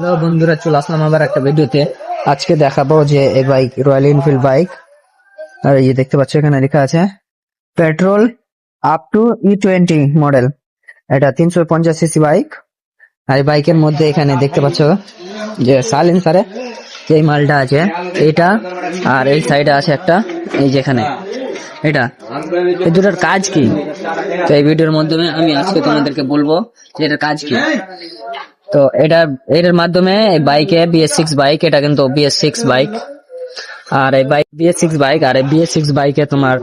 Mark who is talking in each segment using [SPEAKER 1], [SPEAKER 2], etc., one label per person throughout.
[SPEAKER 1] Hello বন্ধুরা, চলে আসলাম আবার একটা ভিডিওতে। আজকে দেখাবো যে এই বাইক রয়্যাল এনফিল্ড বাইক। আর এই যে দেখতে পাচ্ছ এখানে লেখা আছে petrol up to E20 model. এটা 350 সিসি বাইক। আর এই বাইকের মধ্যে এখানে দেখতে পাচ্ছ যে সাইলেন্সারে যে মালটা আছে এটা, আর এই সাইডে আছে একটা, এই যেখানে এটা, এই দুটোর কাজ কি, তো এই ভিডিওর মাধ্যমে আমি আজকে তোমাদেরকে বলবো যে এটার কাজ কি। তো এটার মাধ্যমে বাইকে BS6 বাইক, এটা কিন্তু BS6 বাইক। আর এই বাইক BS6 বাইক, আর এই BS6 বাইকে তোমার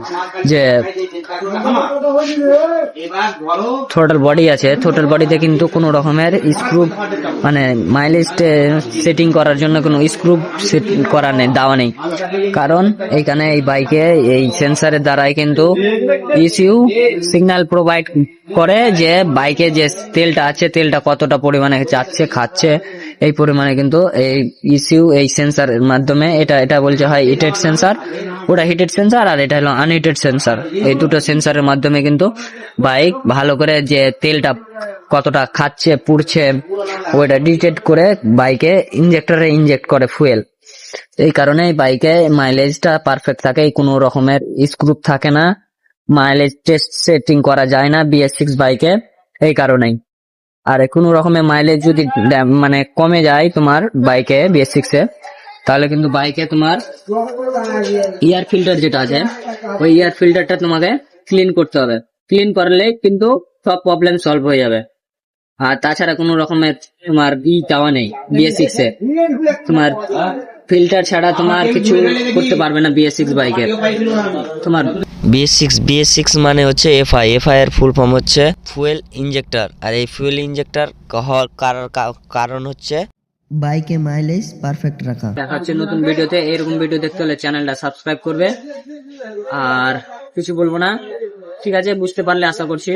[SPEAKER 1] যে থ্রোটল বডি আছে, থ্রোটল বডিতে কিন্তু কোনো রকমের স্ক্রু মানে মাইলেজ সেটিং করার জন্য কোনো স্ক্রু সেট করা নেই, দেওয়া নেই। কারণ এইখানে এই বাইকে এই সেন্সারের দ্বারাই কিন্তু ECU সিগন্যাল প্রোভাইড করে যে বাইকে যে তেলটা আছে, তেলটা কতটা পরিমাণে যাচ্ছে খাচ্ছে, এই পরিমাণে কিন্তু এই ECU এই সেন্সারের মাধ্যমে এটা বলছে হয় হিটেড সেন্সার, ওটা হিটেড সেন্সার, আর এটা হলো আনহিটেড সেন্সার। এই দুটো সেন্সারের মাধ্যমে কিন্তু বাইক ভালো করে যে তেলটা কতটা খাচ্ছে পুড়ছে ওইটা ডিটেক্ট করে বাইকে ইনজেক্টরে ইনজেক্ট করে ফুয়েল। এই কারণে বাইকে মাইলেজটা পারফেক্ট থাকে, কোনো রকমের স্ক্রু থাকে না, মাইলেজ টেস্ট সেটিং করা যায় না BS6 বাইকে, এই কারণেই। আর কোনো রকমের মাইলেজ যদি মানে কমে যায় তোমার বাইকে BS6 এ, তাহলে কিন্তু বাইকে তোমার এয়ার ফিল্টার যেটা আছে ওই এয়ার ফিল্টারটা তোমাকে ক্লিন করতে হবে। ক্লিন করলে কিন্তু সব প্রবলেম সলভ হয়ে যাবে। আর তাছাড়া কোনো রকমের তোমার চাওয়া নেই BS6 এ, তোমার ফিল্টার ছাড়া তোমার কিছু করতে পারবে না BS6 বাইকের। তোমার
[SPEAKER 2] BS6 মানে হচ্ছে এফআই এর ফুল ফর্ম হচ্ছে ফুয়েল ইনজেক্টর। আর এই ফুয়েল ইনজেক্টর হওয়ার কারণ হচ্ছে বাইকে মাইলেজ পারফেক্ট রাখা।
[SPEAKER 1] দেখা হচ্ছে নতুন ভিডিওতে। এরকম ভিডিও দেখতে হলে চ্যানেলটা সাবস্ক্রাইব করবে। আর কিছু বলবো না, ঠিক আছে? বুঝতে পারলে আশা করছি।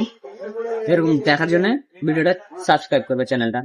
[SPEAKER 1] এরকম দেখার জন্য ভিডিওটা সাবস্ক্রাইব করবে চ্যানেলটা।